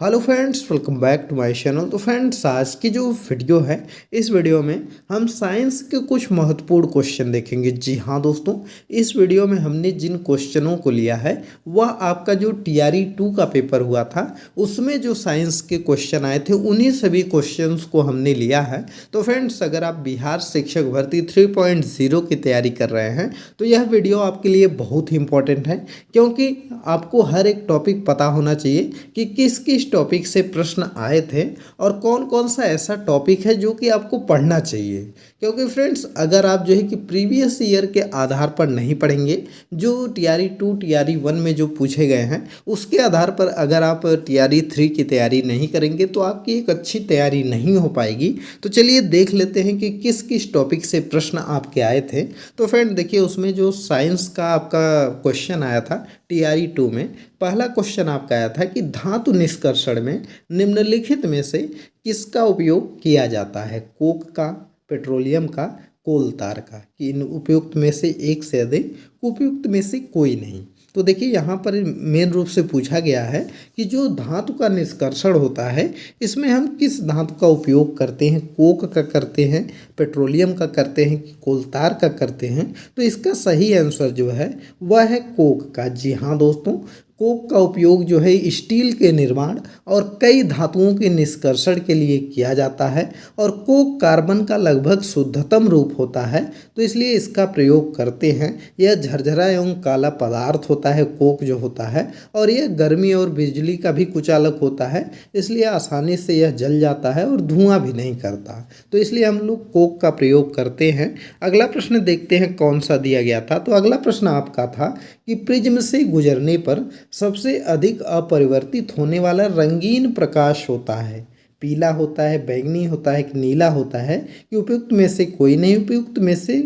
Hello friends, welcome back to my channel. तो friends, आज की जो वीडियो है, इस वीडियो में हम साइंस के कुछ महत्वपूर्ण क्वेश्चन देखेंगे। जी हाँ दोस्तों, इस वीडियो में हमने जिन क्वेश्चनों को लिया है वह आपका जो टीआरई 2 का पेपर हुआ था उसमें जो साइंस के क्वेश्चन आए थे उन्हीं सभी क्वेश्चंस को हमने लिया है। तो फ्रेंड्स, अगर आप बिहार शिक्षक भर्ती 3.0 की तैयारी कर रहे हैं तो यह वीडियो आपके लिए बहुत ही इंपॉर्टेंट है, क्योंकि आपको हर एक टॉपिक पता होना चाहिए कि किस किस टॉपिक से प्रश्न आए थे और कौन कौन सा ऐसा टॉपिक है जो कि आपको पढ़ना चाहिए। क्योंकि फ्रेंड्स, अगर आप जो है कि प्रीवियस ईयर के आधार पर नहीं पढ़ेंगे, जो टीआरई 2 टीआरई 1 में जो पूछे गए हैं उसके आधार पर अगर आप टीआरई 3 की तैयारी नहीं करेंगे तो आपकी एक अच्छी तैयारी नहीं हो पाएगी। तो चलिए देख लेते हैं कि किस किस टॉपिक से प्रश्न आपके आए थे। तो फ्रेंड देखिए, उसमें जो साइंस का आपका क्वेश्चन आया था टीआरई 2 में, पहला क्वेश्चन आपका आया था कि धातु निष्कर्षण में निम्नलिखित में से किसका उपयोग किया जाता है? कोक का, पेट्रोलियम का, कोल तार का, कि इन उपयुक्त में से एक से अधिक, उपयुक्त में से कोई नहीं। तो देखिए, यहाँ पर मेन रूप से पूछा गया है कि जो धातु का निष्कर्षण होता है इसमें हम किस धातु का उपयोग करते हैं? कोक का करते हैं, पेट्रोलियम का करते हैं, कि कोलतार का करते हैं? तो इसका सही आंसर जो है वह है कोक का। जी हाँ दोस्तों, कोक का उपयोग जो है स्टील के निर्माण और कई धातुओं के निष्कर्षण के लिए किया जाता है, और कोक कार्बन का लगभग शुद्धतम रूप होता है, तो इसलिए इसका प्रयोग करते हैं। यह झरझरा एवं काला पदार्थ होता है कोक जो होता है, और यह गर्मी और बिजली का भी कुचालक होता है, इसलिए आसानी से यह जल जाता है और धुआं भी नहीं करता। तो इसलिए हम लोग कोक का प्रयोग करते हैं। अगला प्रश्न देखते हैं कौन सा दिया गया था। तो अगला प्रश्न आपका था कि प्रिज्म से गुजरने पर सबसे अधिक अपरिवर्तित होने वाला रंगीन प्रकाश होता है? पीला होता है, बैंगनी होता है, कि नीला होता है, कि उपयुक्त में से कोई नहीं, उपयुक्त में से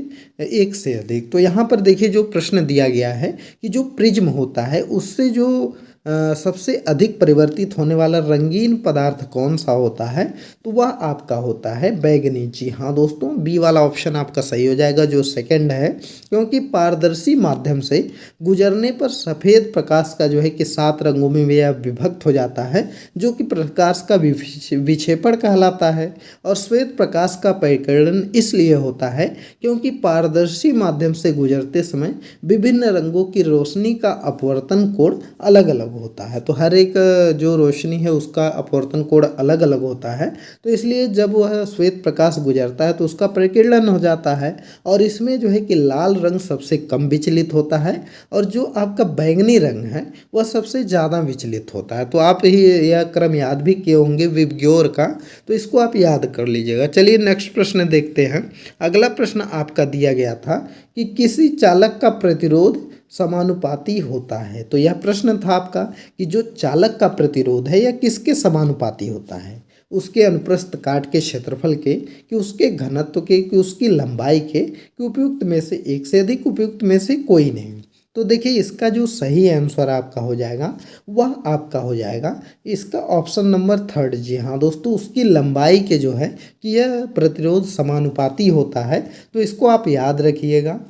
एक से अधिक? तो यहाँ पर देखिए, जो प्रश्न दिया गया है कि जो प्रिज्म होता है उससे जो सबसे अधिक परिवर्तित होने वाला रंगीन पदार्थ कौन सा होता है? तो वह आपका होता है बैगनी। जी हाँ दोस्तों, बी वाला ऑप्शन आपका सही हो जाएगा, जो सेकंड है, क्योंकि पारदर्शी माध्यम से गुजरने पर सफ़ेद प्रकाश का जो है कि 7 रंगों में यह विभक्त हो जाता है, जो कि प्रकाश का विक्षेपण कहलाता है। और श्वेत प्रकाश का परिकर्ण इसलिए होता है क्योंकि पारदर्शी माध्यम से गुजरते समय विभिन्न रंगों की रोशनी का अपवर्तन कोण अलग अलग होता है। तो हर एक जो रोशनी है उसका अपवर्तन कोण अलग अलग होता है, तो इसलिए जब वह श्वेत प्रकाश गुजरता है तो उसका परिकीर्णन हो जाता है, और इसमें जो है कि लाल रंग सबसे कम विचलित होता है, और जो आपका बैंगनी रंग है वह सबसे ज़्यादा विचलित होता है। तो आप ही यह क्रम याद भी किए होंगे विबग्योर का, तो इसको आप याद कर लीजिएगा। चलिए नेक्स्ट प्रश्न देखते हैं। अगला प्रश्न आपका दिया गया था कि किसी चालक का प्रतिरोध समानुपाती होता है? तो यह प्रश्न था आपका कि जो चालक का प्रतिरोध है यह किसके समानुपाती होता है? उसके अनुप्रस्थ काट के क्षेत्रफल के, कि उसके घनत्व के, कि उसकी लंबाई के, कि उपयुक्त में से एक से अधिक, उपयुक्त में से कोई नहीं? तो देखिए, इसका जो सही आंसर आपका हो जाएगा वह आपका हो जाएगा इसका ऑप्शन नंबर 3। जी हाँ दोस्तों, उसकी लंबाई के जो है कि यह प्रतिरोध समानुपाती होता है, तो इसको आप याद रखिएगा।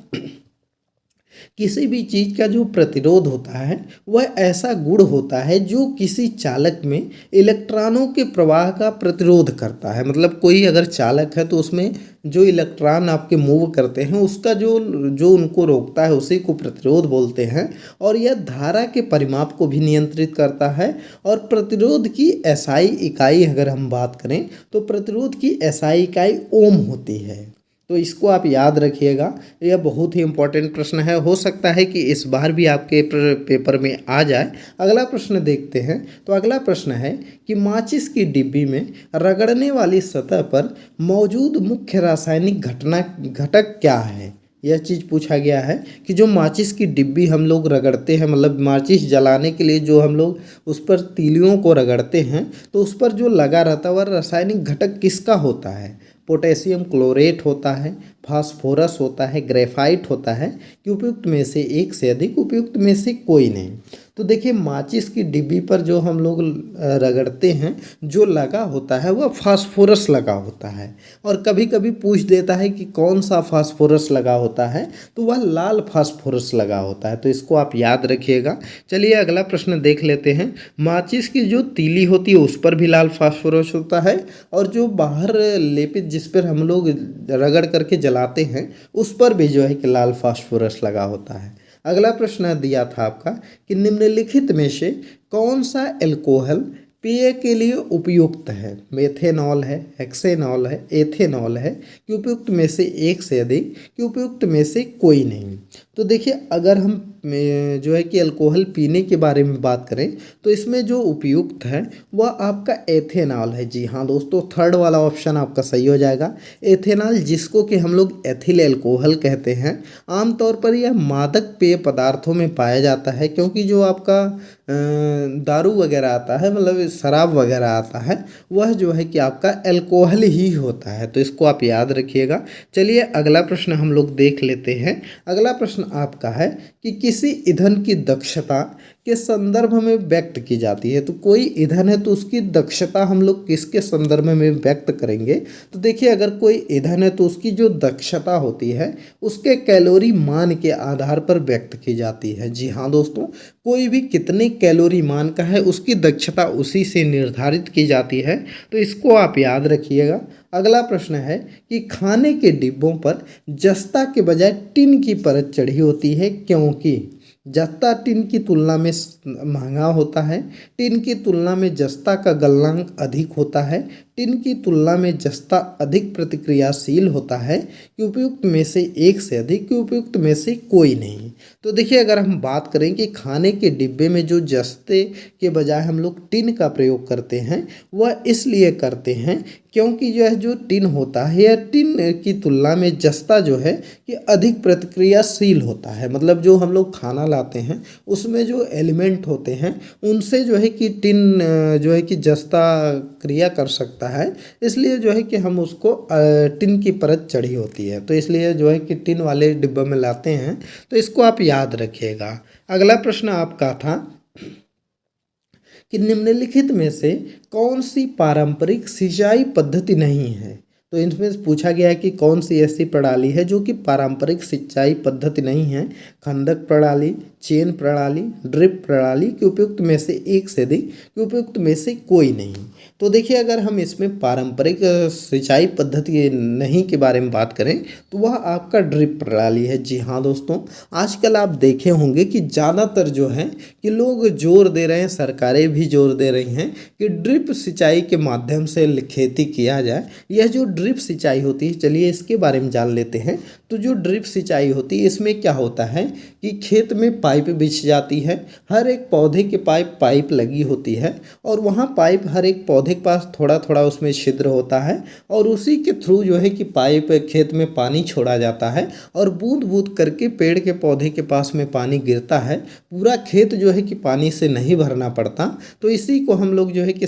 किसी भी चीज़ का जो प्रतिरोध होता है वह ऐसा गुण होता है जो किसी चालक में इलेक्ट्रॉनों के प्रवाह का प्रतिरोध करता है। मतलब कोई अगर चालक है तो उसमें जो इलेक्ट्रॉन आपके मूव करते हैं उसका जो जो उनको रोकता है उसी को प्रतिरोध बोलते हैं, और यह धारा के परिमाप को भी नियंत्रित करता है। और प्रतिरोध की एसआई इकाई अगर हम बात करें तो प्रतिरोध की एसआई इकाई ओम होती है। तो इसको आप याद रखिएगा, यह बहुत ही इंपॉर्टेंट प्रश्न है, हो सकता है कि इस बार भी आपके पेपर में आ जाए। अगला प्रश्न देखते हैं। तो अगला प्रश्न है कि माचिस की डिब्बी में रगड़ने वाली सतह पर मौजूद मुख्य रासायनिक घटक क्या है? यह चीज़ पूछा गया है कि जो माचिस की डिब्बी हम लोग रगड़ते हैं, मतलब माचिस जलाने के लिए जो हम लोग उस पर तीलियों को रगड़ते हैं, तो उस पर जो लगा रहता है वह रासायनिक घटक किसका होता है? पोटेशियम क्लोरेट होता है, फास्फोरस होता है, ग्रेफाइट होता है कि उपयुक्त में से एक से अधिक, उपयुक्त में से कोई नहीं। तो देखिए माचिस की डिब्बी पर जो हम लोग रगड़ते हैं जो लगा होता है वह फास्फोरस लगा होता है। और कभी कभी पूछ देता है कि कौन सा फास्फोरस लगा होता है, तो वह लाल फास्फोरस लगा होता है। तो इसको आप याद रखिएगा। चलिए अगला प्रश्न देख लेते हैं। माचिस की जो तीली होती है उस पर भी लाल फास्फोरस होता है, और जो बाहर लेपित जिस पर हम लोग रगड़ करके जलाते हैं उस पर भी जो है कि लाल फास्फोरस लगा होता है। अगला प्रश्न दिया था आपका कि निम्नलिखित में से कौन सा एल्कोहल पेय के लिए उपयुक्त है। मेथेनॉल है, हेक्सेनॉल है, एथेनॉल है कि उपयुक्त में से एक से अधिक, कि उपयुक्त में से कोई नहीं। तो देखिए अगर हम जो है कि अल्कोहल पीने के बारे में बात करें तो इसमें जो उपयुक्त है वह आपका एथेनॉल है। जी हाँ दोस्तों, थर्ड वाला ऑप्शन आपका सही हो जाएगा। एथेनॉल जिसको कि हम लोग एथिल अल्कोहल कहते हैं, आमतौर पर यह मादक पेय पदार्थों में पाया जाता है, क्योंकि जो आपका दारू वगैरह आता है, मतलब शराब वगैरह आता है, वह जो है कि आपका अल्कोहल ही होता है। तो इसको आप याद रखिएगा। चलिए अगला प्रश्न हम लोग देख लेते हैं। अगला प्रश्न आपका है कि किसी ईंधन की दक्षता के संदर्भ में व्यक्त की जाती है। तो कोई ईंधन है तो उसकी दक्षता हम लोग किसके संदर्भ में व्यक्त करेंगे। तो देखिए अगर कोई ईंधन है तो उसकी जो दक्षता होती है उसके कैलोरी मान के आधार पर व्यक्त की जाती है। जी हाँ दोस्तों, कोई भी कितने कैलोरी मान का है उसकी दक्षता उसी से निर्धारित की जाती है। तो इसको आप याद रखिएगा। अगला प्रश्न है कि खाने के डिब्बों पर जस्ता के बजाय टिन की परत चढ़ी होती है, क्योंकि जस्ता टिन की तुलना में महंगा होता है, टिन की तुलना में जस्ता का गलनांक अधिक होता है, टिन की तुलना में जस्ता अधिक प्रतिक्रियाशील होता है, कि उपयुक्त में से एक से अधिक, कि उपयुक्त में से कोई नहीं। तो देखिए अगर हम बात करें कि खाने के डिब्बे में जो जस्ते के बजाय हम लोग टिन का प्रयोग करते हैं वह इसलिए करते हैं क्योंकि यह जो टिन होता है यह टिन की तुलना में जस्ता जो है कि अधिक प्रतिक्रियाशील होता है। मतलब जो हम लोग खाना लाते हैं उसमें जो एलिमेंट होते हैं उनसे जो है कि टिन जो है कि जस्ता क्रिया कर सकता है, इसलिए जो है कि हम उसको टिन की परत चढ़ी होती है। तो इसलिए जो है कि टिन वाले डिब्बे में लाते हैं। तो इसको आप याद रखिएगा। अगला प्रश्न आपका था कि निम्नलिखित में से कौन सी पारंपरिक सिंचाई पद्धति नहीं है। तो इनमें पूछा गया है कि कौन सी ऐसी प्रणाली है जो कि पारंपरिक सिंचाई पद्धति नहीं है। खंदक प्रणाली, चेन प्रणाली, ड्रिप प्रणाली, के उपयुक्त में से एक से अधिक, के उपयुक्त में से कोई नहीं। तो देखिए अगर हम इसमें पारंपरिक सिंचाई पद्धति नहीं के बारे में बात करें तो वह आपका ड्रिप प्रणाली है। जी हाँ दोस्तों, आजकल आप देखे होंगे कि ज़्यादातर जो है कि लोग जोर दे रहे हैं, सरकारें भी जोर दे रही हैं कि ड्रिप सिंचाई के माध्यम से खेती किया जाए। यह जो ड्रिप सिंचाई होती है, चलिए इसके बारे में जान लेते हैं। तो जो ड्रिप सिंचाई होती है इसमें क्या होता है कि खेत में पाइप बिछ जाती है, हर एक पौधे के पाइप लगी होती है, और वहाँ पाइप हर एक पौधे के पास थोड़ा थोड़ा उसमें छिद्र होता है, और उसी के थ्रू जो है कि पाइप खेत में पानी छोड़ा जाता है, और बूंद बूंद करके पेड़ के पौधे के पास में पानी गिरता है। पूरा खेत जो है कि पानी से नहीं भरना पड़ता। तो इसी को हम लोग जो है कि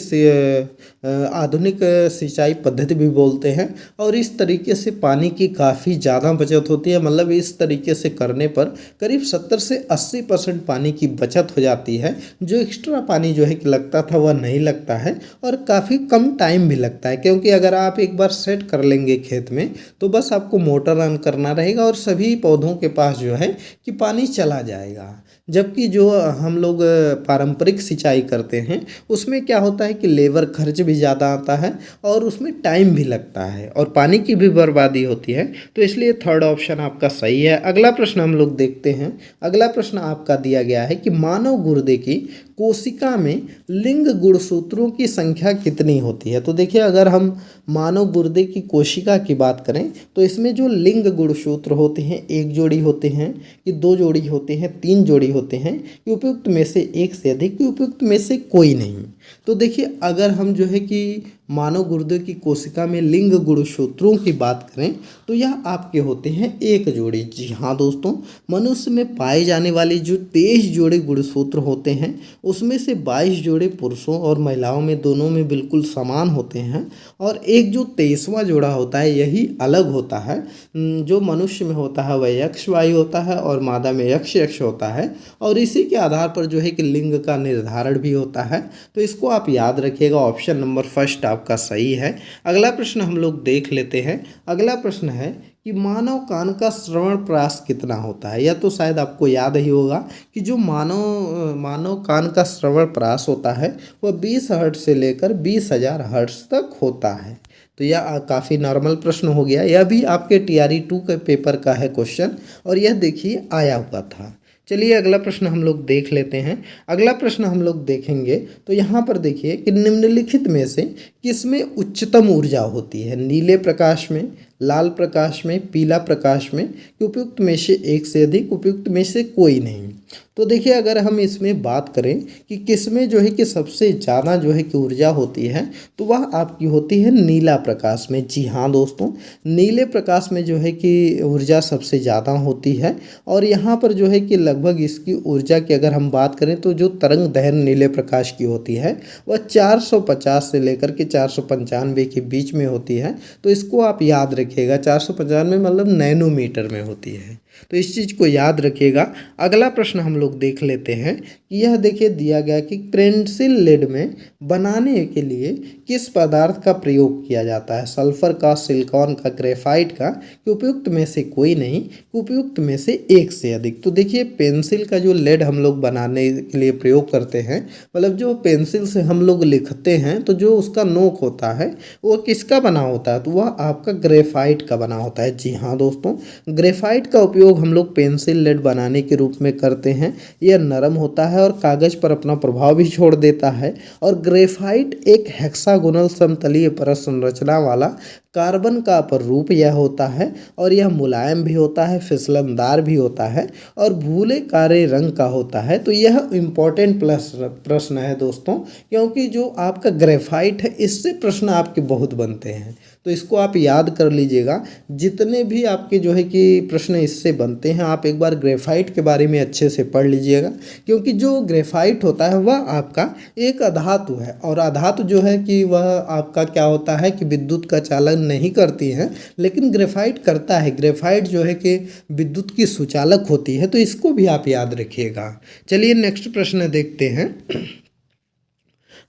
आधुनिक सिंचाई पद्धति भी बोलते हैं, और इस तरीके से पानी की काफ़ी ज़्यादा बचत होती है। मतलब इस तरीके से करने पर करीब 70 से 80% पानी की बचत हो जाती है। जो एक्स्ट्रा पानी जो है कि लगता था वह नहीं लगता है, और काफ़ी कम टाइम भी लगता है, क्योंकि अगर आप एक बार सेट कर लेंगे खेत में तो बस आपको मोटर ऑन करना रहेगा और सभी पौधों के पास जो है कि पानी चला जाएगा। जबकि जो हम लोग पारंपरिक सिंचाई करते हैं उसमें क्या होता है कि लेबर खर्च भी ज़्यादा आता है, और उसमें टाइम भी लगता है, और पानी की भी बर्बादी होती है। तो इसलिए थर्ड ऑप्शन आपका सही है। अगला प्रश्न हम लोग देखते हैं। अगला प्रश्न आपका दिया गया है कि मानव गुर्दे की कोशिका में लिंग गुणसूत्रों की संख्या कितनी होती है। तो देखिए अगर हम मानव गुर्दे की कोशिका की बात करें तो इसमें जो लिंग गुणसूत्र होते हैं, एक जोड़ी होते हैं कि दो जोड़ी होते हैं, तीन जोड़ी होते हैं, कि उपयुक्त में से एक से अधिक, कि उपयुक्त में से कोई नहीं। तो देखिए अगर हम जो है कि मानव गुर्दे की कोशिका में लिंग गुणसूत्रों की बात करें तो यह आपके होते हैं एक जोड़ी। जी हाँ दोस्तों, मनुष्य में पाए जाने वाले जो 23 जोड़े गुणसूत्र होते हैं उसमें से 22 जोड़े पुरुषों और महिलाओं में दोनों में बिल्कुल समान होते हैं, और एक जो 23वां जोड़ा होता है यही अलग होता है। जो मनुष्य में होता है वह यक्ष वायु होता है और मादा में यक्ष यक्ष होता है, और इसी के आधार पर जो है कि लिंग का निर्धारण भी होता है। तो इसको आप याद रखिएगा, ऑप्शन नंबर फर्स्ट आपका सही है। अगला प्रश्न हम लोग देख लेते हैं। अगला प्रश्न है कि मानव कान का श्रवण प्रयास कितना होता है। यह तो शायद आपको याद ही होगा कि जो मानव कान का श्रवण प्रयास होता है वह 20 हर्ट्ज से लेकर 20,000 हर्ट्ज तक होता है। तो यह काफ़ी नॉर्मल प्रश्न हो गया। यह भी आपके TRE 2 के पेपर का है क्वेश्चन, और यह देखिए आया हुआ था। चलिए अगला प्रश्न हम लोग देख लेते हैं। अगला प्रश्न हम लोग देखेंगे तो यहाँ पर देखिए कि निम्नलिखित में से किसमें उच्चतम ऊर्जा होती है। नीले प्रकाश में, लाल प्रकाश में, पीला प्रकाश में, उपयुक्त में से एक से अधिक, उपयुक्त में से कोई नहीं। तो देखिए अगर हम इसमें बात करें कि किसमें जो है कि सबसे ज़्यादा जो है कि ऊर्जा होती है तो वह आपकी होती है नीला प्रकाश में। जी हाँ दोस्तों, नीले प्रकाश में जो है कि ऊर्जा सबसे ज़्यादा होती है, और यहाँ पर जो है कि लगभग इसकी ऊर्जा की अगर हम बात करें तो जो तरंग दैर्घ्य नीले प्रकाश की होती है वह 450 से लेकर के 495 के बीच में होती है। तो इसको आप याद रखिएगा, 495 मतलब नैनोमीटर में होती है, तो इस चीज़ को याद रखिएगा। अगला प्रश्न हम लोग देख लेते हैं कि यह देखिए दिया गया कि पेंसिल लेड में बनाने के लिए किस पदार्थ का प्रयोग किया जाता है। सल्फर का, सिलिकॉन का, ग्रेफाइट का, कि उपयुक्त में से कोई नहीं, कि उपयुक्त में से एक से अधिक। तो देखिए पेंसिल का जो लेड हम लोग बनाने के लिए प्रयोग करते हैं, मतलब जो पेंसिल से हम लोग लिखते हैं तो जो उसका नोक होता है वो किसका बना होता है, तो वह आपका ग्रेफाइट का बना होता है। जी हाँ दोस्तों, ग्रेफाइट का उपयोग हम लोग पेंसिल लेड बनाने के रूप में करते हैं। यह नरम होता है और कागज पर अपना प्रभाव भी छोड़ देता है, और ग्रेफाइट एक हेक्सागोनल समतलीय परत संरचना वाला कार्बन का अपर रूप यह होता है, और यह मुलायम भी होता है, फिसलनदार भी होता है, और भूरे काले रंग का होता है। तो यह इम्पोर्टेंट प्रश्न है दोस्तों, क्योंकि जो आपका ग्रेफाइट है इससे प्रश्न आपके बहुत बनते हैं, तो इसको आप याद कर लीजिएगा। जितने भी आपके जो है कि प्रश्न इससे बनते हैं आप एक बार ग्रेफाइट के बारे में अच्छे से पढ़ लीजिएगा, क्योंकि जो ग्रेफाइट होता है वह आपका एक अधातु है, और अधातु जो है कि वह आपका क्या होता है कि विद्युत का चालन नहीं करती है, लेकिन ग्रेफाइट करता है। ग्रेफाइट जो है कि विद्युत की सुचालक होती है, तो इसको भी आप याद रखिएगा। चलिए नेक्स्ट प्रश्न देखते हैं।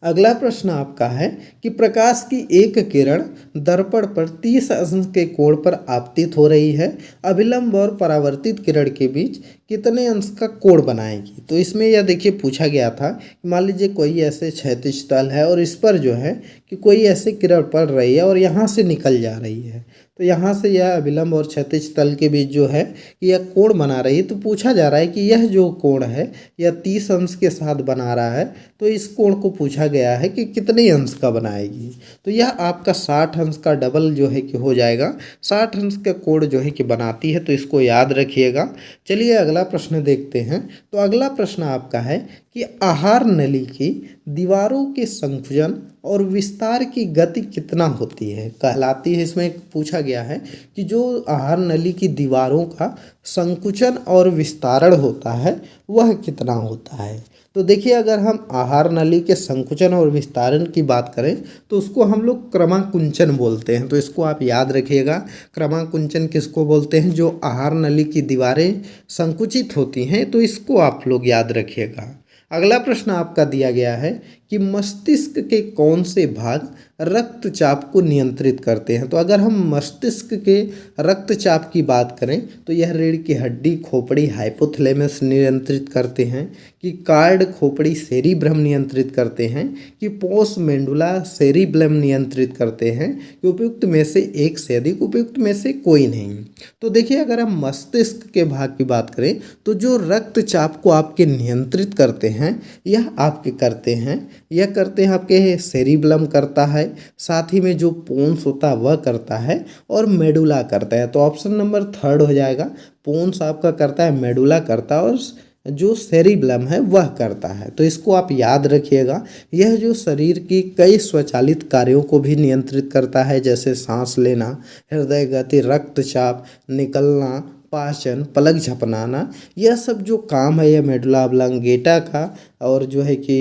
अगला प्रश्न आपका है कि प्रकाश की एक किरण दर्पण पर 30 अंश के कोण पर आपतित हो रही है, अभिलंब और परावर्तित किरण के बीच कितने अंश का कोण बनाएगी। तो इसमें यह देखिए पूछा गया था कि मान लीजिए कोई ऐसे क्षैतिज तल है और इस पर जो है कि कोई ऐसे किरण पड़ रही है और यहाँ से निकल जा रही है, तो यहाँ से यह अभिलंब और क्षैतिज तल के बीच जो है कि यह कोण बना रही है। तो पूछा जा रहा है कि यह जो कोण है यह 30 अंश के साथ बना रहा है, तो इस कोण को पूछा गया है कि कितने अंश का बनाएगी। तो यह आपका 60 अंश का डबल जो है कि हो जाएगा, 60 अंश का कोण जो है कि बनाती है, तो इसको याद रखिएगा। चलिए अगला प्रश्न देखते हैं। तो अगला प्रश्न आपका है कि आहार नली की दीवारों के संकुचन और विस्तार की गति कितना होती है कहलाती है। इसमें पूछा गया है कि जो आहार नली की दीवारों का संकुचन और विस्तारण होता है वह कितना होता है। तो देखिए अगर हम आहार नली के संकुचन और विस्तारण की बात करें तो उसको हम लोग क्रमाकुंचन बोलते हैं, तो इसको आप याद रखिएगा। क्रमाकुंचन किसको बोलते हैं, जो आहार नली की दीवारें संकुचित होती हैं, तो इसको आप लोग याद रखिएगा। अगला प्रश्न आपका दिया गया है कि मस्तिष्क के कौन से भाग रक्तचाप को नियंत्रित करते हैं। तो अगर हम मस्तिष्क के रक्तचाप की बात करें तो यह रीढ़ की हड्डी, खोपड़ी, हाइपोथैलेमस नियंत्रित करते हैं, कि कार्ड, खोपड़ी, सेरिब्रम नियंत्रित करते हैं, कि पोस्ट मेंडुला, सेरिब्लम नियंत्रित करते हैं, कि उपयुक्त में से एक से अधिक, उपयुक्त में से कोई नहीं। तो देखिए अगर हम मस्तिष्क के भाग की बात करें तो जो रक्तचाप को आपके नियंत्रित करते हैं यह आपके करते हैं, यह करते हैं आपके सेरिब्लम करता है, साथ ही में जो पोन्स होता है वह करता है, और मेडुला करता है। तो ऑप्शन नंबर 3 हो जाएगा, पोन्स आपका करता है, मेडुला करता है, और जो सेरिब्लम है वह करता है। तो इसको आप याद रखिएगा। यह जो शरीर की कई स्वचालित कार्यों को भी नियंत्रित करता है, जैसे सांस लेना, हृदय गति, रक्तचाप निकलना, पाचन, पलक झपकाना, यह सब जो काम है यह मेडुला ऑब्लांगेटा का और जो है कि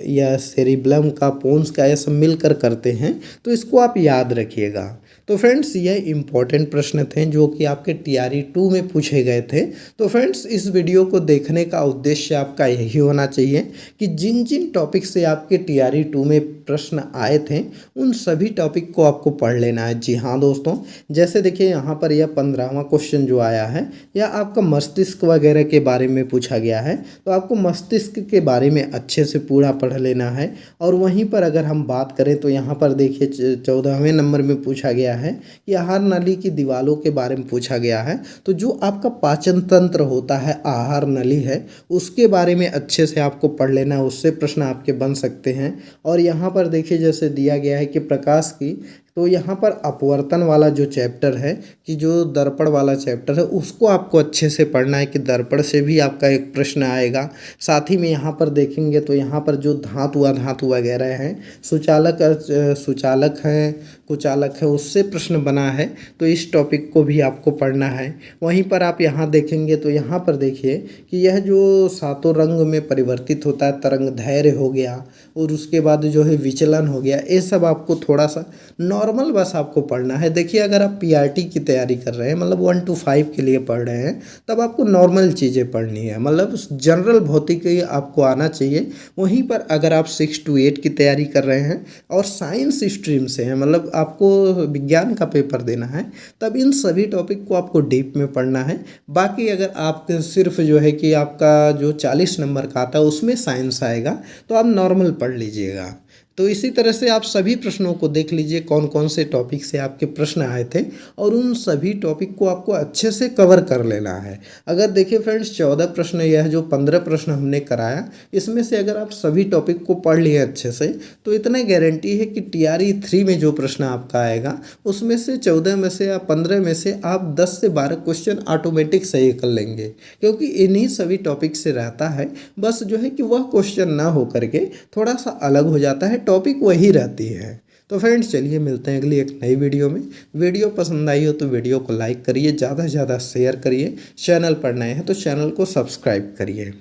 यह सेरिब्लम का, पोन्स का, यह सब मिलकर करते हैं। तो इसको आप याद रखिएगा। तो फ्रेंड्स यह इम्पोर्टेंट प्रश्न थे जो कि आपके TRE 2 में पूछे गए थे। तो फ्रेंड्स इस वीडियो को देखने का उद्देश्य आपका यही होना चाहिए कि जिन जिन टॉपिक से आपके TRE 2 में प्रश्न आए थे उन सभी टॉपिक को आपको पढ़ लेना है। जी हाँ दोस्तों, जैसे देखिए यहाँ पर यह 15वां क्वेश्चन जो आया है यह आपका मस्तिष्क वगैरह के बारे में पूछा गया है। तो आपको मस्तिष्क के बारे में अच्छे से पूरा पढ़ लेना है। और वहीं पर अगर हम बात करें तो यहाँ पर देखिए 14वें नंबर में पूछा गया है कि आहार नली की दीवारों के बारे में पूछा गया है। तो जो आपका पाचन तंत्र होता है, आहार नली है, उसके बारे में अच्छे से आपको पढ़ लेना है, उससे प्रश्न आपके बन सकते हैं। और यहाँ पर देखिए जैसे दिया गया है कि प्रकाश की, तो यहाँ पर अपवर्तन वाला जो चैप्टर है कि जो दर्पण वाला चैप्टर है उसको आपको अच्छे से पढ़ना है कि दर्पण से भी आपका एक प्रश्न आएगा। साथ ही में यहाँ पर देखेंगे तो यहाँ पर जो धातु अधातु वगैरह हैं, सुचालक है, कुचालक है, उससे प्रश्न बना है। तो इस टॉपिक को भी आपको पढ़ना है। वहीं पर आप यहाँ देखेंगे तो यहाँ पर देखिए कि यह जो सातों रंग में परिवर्तित होता है, तरंग धैर्य हो गया और उसके बाद जो है विचलन हो गया, ये सब आपको थोड़ा सा नॉर्मल बस आपको पढ़ना है। देखिए अगर आप PRT की तैयारी कर रहे हैं, मतलब 1 to 5 के लिए पढ़ रहे हैं, तब आपको नॉर्मल चीज़ें पढ़नी है, मतलब जनरल भौतिकी आपको आना चाहिए। वहीं पर अगर आप 6 to 8 की तैयारी कर रहे हैं और साइंस स्ट्रीम से हैं, मतलब आपको विज्ञान का पेपर देना है, तब इन सभी टॉपिक को आपको डीप में पढ़ना है। बाकी अगर आप सिर्फ जो है कि आपका जो 40 नंबर का आता है उसमें साइंस आएगा तो आप नॉर्मल पढ़ लीजिएगा। तो इसी तरह से आप सभी प्रश्नों को देख लीजिए कौन कौन से टॉपिक से आपके प्रश्न आए थे और उन सभी टॉपिक को आपको अच्छे से कवर कर लेना है। अगर देखिए फ्रेंड्स 14 प्रश्न, यह जो 15 प्रश्न हमने कराया, इसमें से अगर आप सभी टॉपिक को पढ़ लिए अच्छे से तो इतने गारंटी है कि TRE 3 में जो प्रश्न आपका आएगा उसमें से 14 में से या 15 में से आप 10 से 12 क्वेश्चन ऑटोमेटिक सही कर लेंगे, क्योंकि इन्हीं सभी टॉपिक से रहता है। बस जो है कि वह क्वेश्चन ना हो करके थोड़ा सा अलग हो जाता है, टॉपिक वही रहती है। तो फ्रेंड्स चलिए मिलते हैं अगली एक नई वीडियो में। वीडियो पसंद आई हो तो वीडियो को लाइक करिए, ज़्यादा से ज़्यादा शेयर करिए। चैनल पर नए हैं तो चैनल को सब्सक्राइब करिए।